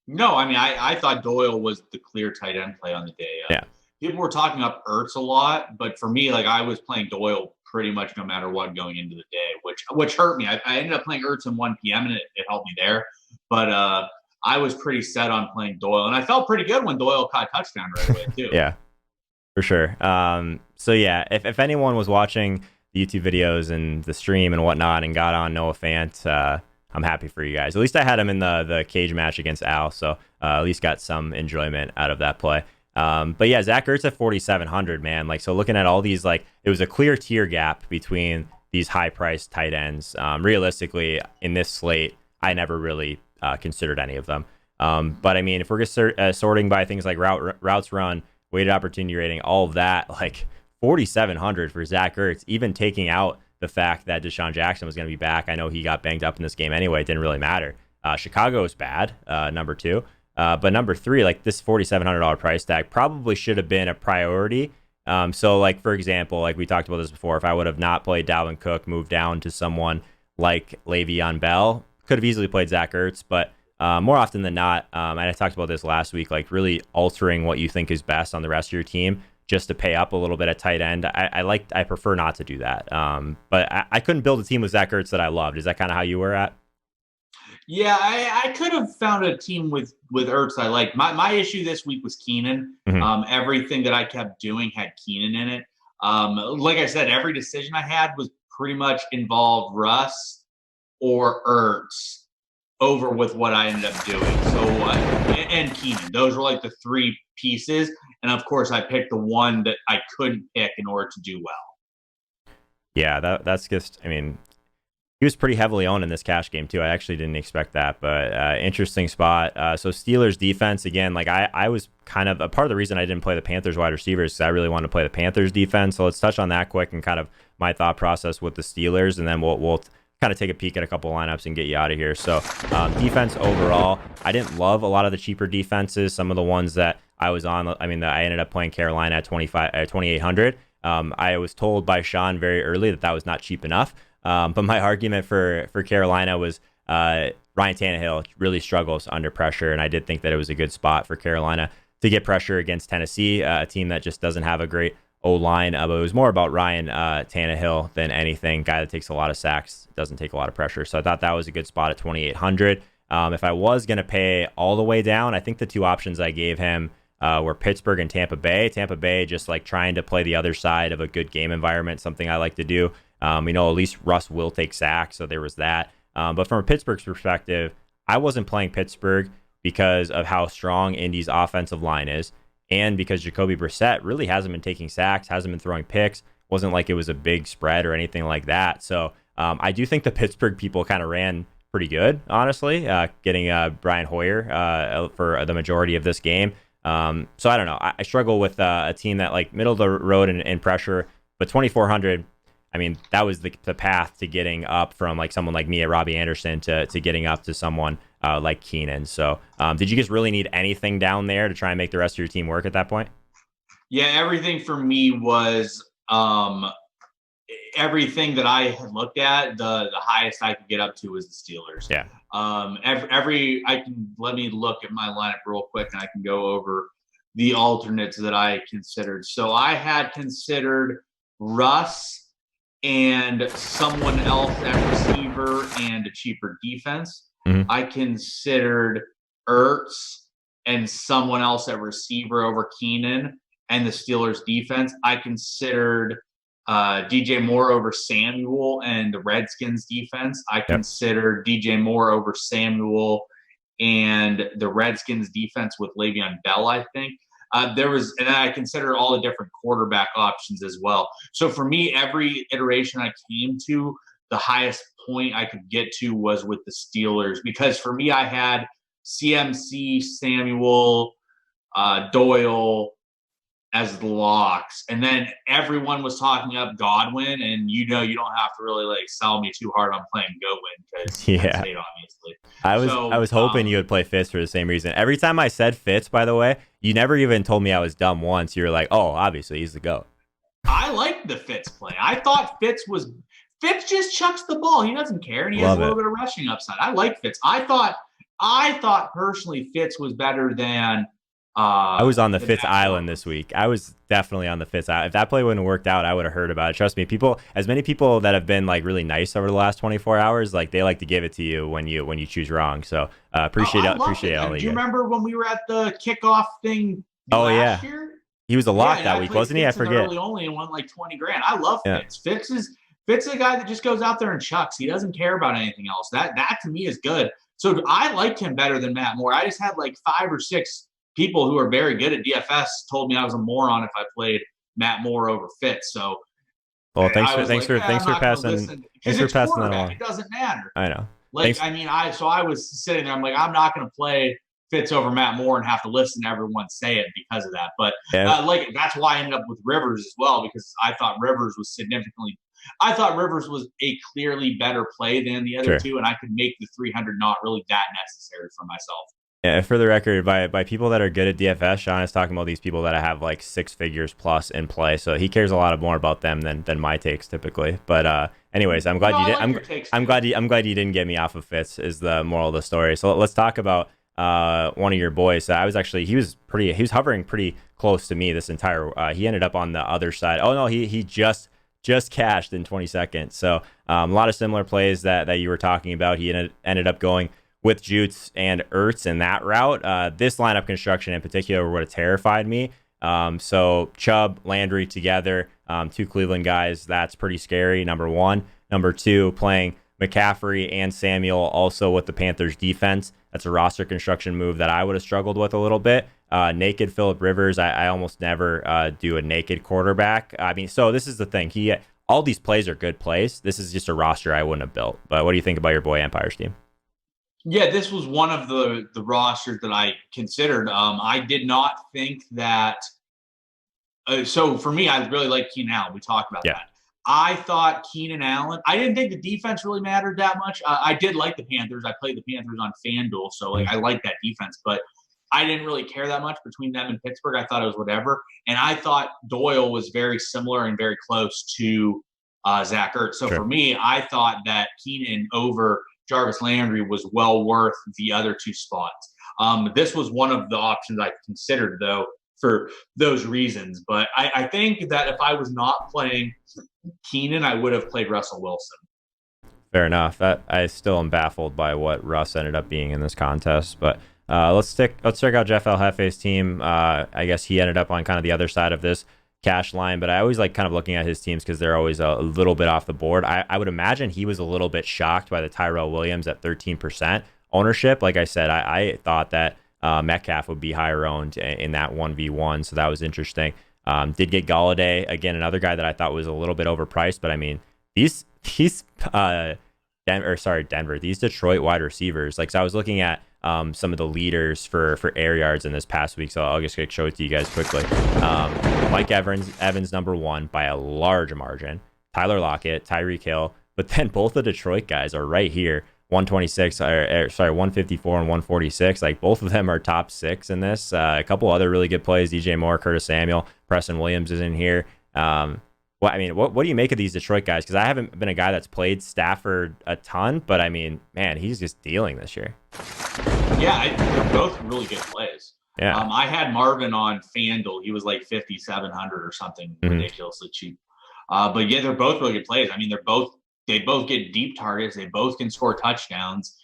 No, I mean, I thought Doyle was the clear tight end play on the day. Yeah. People were talking up Ertz a lot, but for me, like, I was playing Doyle pretty much no matter what going into the day, which hurt me. I ended up playing Ertz in 1 p.m. and it helped me there, but I was pretty set on playing Doyle, and I felt pretty good when Doyle caught a touchdown right away too. Yeah, for sure. So yeah, if anyone was watching the YouTube videos and the stream and whatnot and got on Noah Fant, I'm happy for you guys. At least I had him in the cage match against Al, so at least got some enjoyment out of that play. But yeah, Zach Ertz at 4,700, man. Like, so looking at all these, like, it was a clear tier gap between these high priced tight ends. Realistically, in this slate, I never really considered any of them. But I mean, if we're just sorting by things like routes run, weighted opportunity rating, all of that, like 4,700 for Zach Ertz, even taking out the fact that Deshaun Jackson was going to be back. I know he got banged up in this game anyway. It didn't really matter. Chicago is bad, number 2. But number 3, like this $4,700 price tag probably should have been a priority. So like, for example, like we talked about this before, if I would have not played Dalvin Cook, moved down to someone like Le'Veon Bell, could have easily played Zach Ertz, but more often than not, and I talked about this last week, like really altering what you think is best on the rest of your team just to pay up a little bit at tight end. I prefer not to do that. But I couldn't build a team with Zach Ertz that I loved. Is that kind of how you were at? Yeah, I could have found a team with Ertz I like. My issue this week was Keenan. Mm-hmm. Everything that I kept doing had Keenan in it. Like I said, every decision I had was pretty much involved Russ or Ertz over with what I ended up doing. So, and Keenan, those were like the 3 pieces. And of course, I picked the one that I couldn't pick in order to do well. Yeah, that's just, I mean, he was pretty heavily owned in this cash game too. I actually didn't expect that, but interesting spot. So Steelers defense, again, like I was kind of a part of the reason I didn't play the Panthers wide receivers because I really wanted to play the Panthers defense. So let's touch on that quick and kind of my thought process with the Steelers, and then we'll kind of take a peek at a couple lineups and get you out of here. So defense overall, I didn't love a lot of the cheaper defenses. Some of the ones that I was on, I mean, I ended up playing Carolina at 2,800. I was told by Sean very early that was not cheap enough. But my argument for Carolina was Ryan Tannehill really struggles under pressure, and I did think that it was a good spot for Carolina to get pressure against Tennessee, a team that just doesn't have a great O-line. But it was more about Ryan Tannehill than anything. Guy that takes a lot of sacks, doesn't take a lot of pressure. So I thought that was a good spot at 2,800. If I was going to pay all the way down, I think the 2 options I gave him were Pittsburgh and Tampa Bay. Tampa Bay just like trying to play the other side of a good game environment, something I like to do. At least Russ will take sacks, so there was that. But from a Pittsburgh's perspective, I wasn't playing Pittsburgh because of how strong Indy's offensive line is, and because Jacoby Brissett really hasn't been taking sacks, hasn't been throwing picks. Wasn't like it was a big spread or anything like that. So I do think the Pittsburgh people kind of ran pretty good, honestly, getting Brian Hoyer for the majority of this game. So I don't know. I struggle with a team that like middle of the road in pressure, but 2,400. I mean, that was the path to getting up from like someone like me at Robbie Anderson to getting up to someone like Keenan. So did you guys really need anything down there to try and make the rest of your team work at that point? Yeah, everything for me was everything that I had looked at. The highest I could get up to was the Steelers. Yeah. Let me look at my lineup real quick, and I can go over the alternates that I considered. So I had considered Russ and someone else at receiver and a cheaper defense. Mm-hmm. I considered Ertz and someone else at receiver over Keenan and the Steelers defense. I considered DJ Moore over Samuel and the Redskins defense. I considered DJ Moore over Samuel and the Redskins defense with Le'Veon Bell, I think. And I consider all the different quarterback options as well. So for me, every iteration I came to, the highest point I could get to was with the Steelers, because for me, I had CMC, Samuel, Doyle as the locks, and then everyone was talking up Godwin, and you don't have to really like sell me too hard on playing Godwin because State, obviously. I was hoping you would play Fitz for the same reason. Every time I said Fitz, by the way, you never even told me I was dumb once. You were like, "Oh, obviously he's the GOAT." I liked the Fitz play. I thought Fitz just chucks the ball. He doesn't care, and he has a little bit of rushing upside. I like Fitz. I thought personally Fitz was better than. I was on the Fitz Island this week. I was definitely on the Fitz Island. If that play wouldn't have worked out, I would have heard about it. Trust me, as many people that have been like really nice over the last 24 hours, like they like to give it to you when you choose wrong. So appreciate all of you. Do you remember when we were at the kickoff thing last year? He was a lock that week, wasn't he? I forget. Early only and won like $20,000. I love Fitz. Fitz is Fitz is a guy that just goes out there and chucks. He doesn't care about anything else. That to me is good. So I liked him better than Matt Moore. I just had like 5 or 6 people who are very good at DFS told me I was a moron if I played Matt Moore over Fitz. So Well, I was like, yeah, I'm not going to listen because it's passing that quarterback. along. It doesn't matter. I know. Like, I mean, I was sitting there. I'm like, I'm not going to play Fitz over Matt Moore and have to listen to everyone say it because of that. But like that's why I ended up with Rivers as well, because I thought Rivers was a clearly better play than the other two, and I could make the 300 not really that necessary for myself. Yeah, for the record, by people that are good at DFS, Sean is talking about these people that have like 6 figures plus in play, so he cares a lot more about them than my takes typically. But anyways, I'm glad you did. I'm glad you didn't get me off of Fitz. Is the moral of the story. So let's talk about one of your boys. He was hovering pretty close to me this entire. He ended up on the other side. Oh no, he just cashed in 20 seconds. So a lot of similar plays that you were talking about. He ended up going with Jutes and Ertz in that route. This lineup construction in particular would have terrified me. So Chubb, Landry together, 2 Cleveland guys, that's pretty scary, number one. Number two, playing McCaffrey and Samuel also with the Panthers defense. That's a roster construction move that I would have struggled with a little bit. Naked Phillip Rivers, I almost never do a naked quarterback. I mean, so this is the thing. All these plays are good plays. This is just a roster I wouldn't have built. But what do you think about your boy Empire's team? Yeah, this was one of the rosters that I considered. I did not think that. So for me, I really like Keenan Allen. We talked about that. I thought Keenan Allen. I didn't think the defense really mattered that much. I did like the Panthers. I played the Panthers on FanDuel, so I like that defense. But I didn't really care that much between them and Pittsburgh. I thought it was whatever. And I thought Doyle was very similar and very close to Zach Ertz. So for me, I thought that Keenan over Jarvis Landry was well worth the other 2 spots. This was one of the options I considered, though, for those reasons. But I think that if I was not playing Keenan, I would have played Russell Wilson. Fair enough. I still am baffled by what Russ ended up being in this contest. But let's check out Jeff El Jefe's team. I guess he ended up on kind of the other side of this cash line, but I always like kind of looking at his teams because they're always a little bit off the board. I would imagine he was a little bit shocked by the Tyrell Williams at 13% ownership. Like I said, I thought that Metcalf would be higher owned in that 1v1, so that was interesting. Did get Galladay, again, another guy that I thought was a little bit overpriced, but I mean, these Denver, these Detroit wide receivers, like, so I was looking at some of the leaders for air yards in this past week, so I'll just show it to you guys quickly. Mike Evans number 1 by a large margin. Tyler Lockett, Tyreek Hill, but then both the Detroit guys are right here, 154 and 146. Like, both of them are top 6 in this. A couple other really good plays: DJ Moore, Curtis Samuel, Preston Williams is in here. What do you make of these Detroit guys? Because I haven't been a guy that's played Stafford a ton, but I mean, man, he's just dealing this year. Yeah, they're both really good plays. Yeah. I had Marvin on FanDuel. He was like 5,700 or something, ridiculously cheap. But yeah, they're both really good plays. I mean, they both get deep targets. They both can score touchdowns.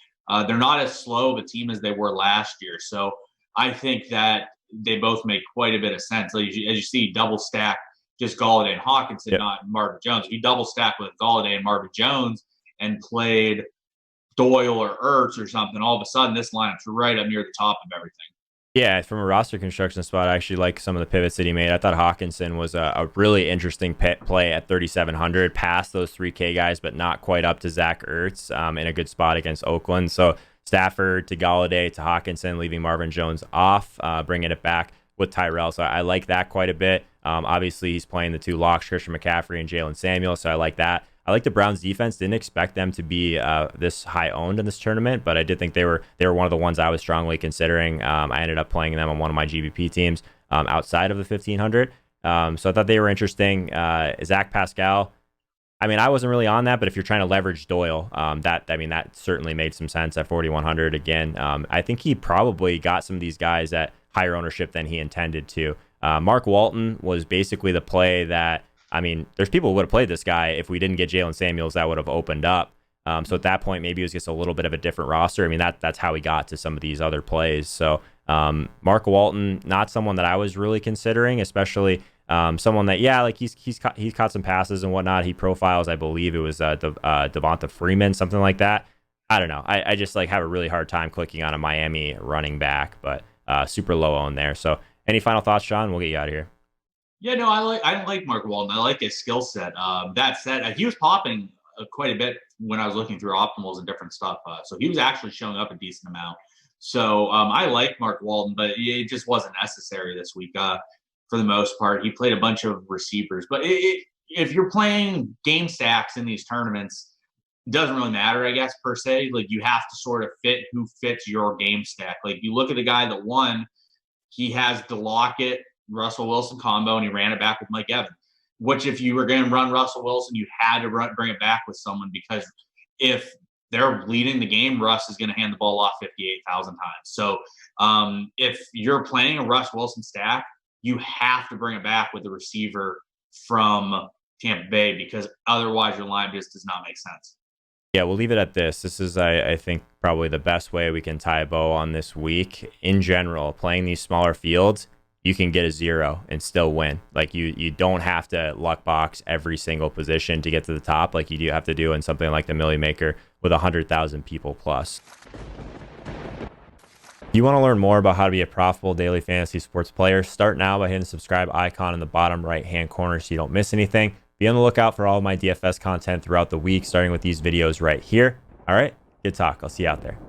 They're not as slow of a team as they were last year. So I think that they both make quite a bit of sense. Like, as you see, double stack just Galladay and Hawkinson, not Marvin Jones. If you double stack with Galladay and Marvin Jones and played Doyle or Ertz or something, all of a sudden this lineup's right up near the top of everything. Yeah, from a roster construction spot, I actually like some of the pivots that he made. I thought Hawkinson was a really interesting play at 3,700, past those 3K guys, but not quite up to Zach Ertz, in a good spot against Oakland. So Stafford to Galladay to Hawkinson, leaving Marvin Jones off, bringing it back with Tyrell. So I like that quite a bit. Obviously, he's playing the 2 locks, Christian McCaffrey and Jalen Samuel, so I like that. I like the Browns defense. Didn't expect them to be this high owned in this tournament, but I did think they were one of the ones I was strongly considering. I ended up playing them on one of my GPP teams outside of the 1,500. So I thought they were interesting. Zach Pascal, I mean, I wasn't really on that, but if you're trying to leverage Doyle, that certainly made some sense at 4,100 again. I think he probably got some of these guys at higher ownership than he intended to. Mark Walton was basically the play that, I mean, there's people who would have played this guy if we didn't get Jalen Samuels. That would have opened up. So at that point, maybe it was just a little bit of a different roster. I mean, that's how we got to some of these other plays. So Mark Walton, not someone that I was really considering, especially Someone that, yeah, like he's caught some passes and whatnot. He profiles, I believe it was Devonta Freeman, something like that. I don't know. I just like have a really hard time clicking on a Miami running back, but super low owned there. So any final thoughts, Sean? We'll get you out of here. Yeah, no, I like Mark Walton. I like his skill set. That said, he was popping quite a bit when I was looking through optimals and different stuff. So he was actually showing up a decent amount. So I like Mark Walton, but it just wasn't necessary this week. For the most part, he played a bunch of receivers. But if you're playing game stacks in these tournaments, it doesn't really matter, I guess, per se. Like you have to sort of fit who fits your game stack. Like you look at the guy that won, he has the Lockett Russell Wilson combo, and he ran it back with Mike Evans. Which, if you were going to run Russell Wilson, you had to bring it back with someone, because if they're leading the game, Russ is going to hand the ball off 58,000 times. So if you're playing a Russ Wilson stack, you have to bring it back with the receiver from Tampa Bay, because otherwise your line just does not make sense. Yeah, we'll leave it at this. This is, I think, probably the best way we can tie a bow on this week. In general, playing these smaller fields, you can get a 0 and still win. Like you don't have to luck box every single position to get to the top, like you do have to do in something like the Millie Maker with 100,000 people plus. If you want to learn more about how to be a profitable daily fantasy sports player, start now by hitting the subscribe icon in the bottom right-hand corner so you don't miss anything. Be on the lookout for all of my DFS content throughout the week, starting with these videos right here. All right, good talk. I'll see you out there.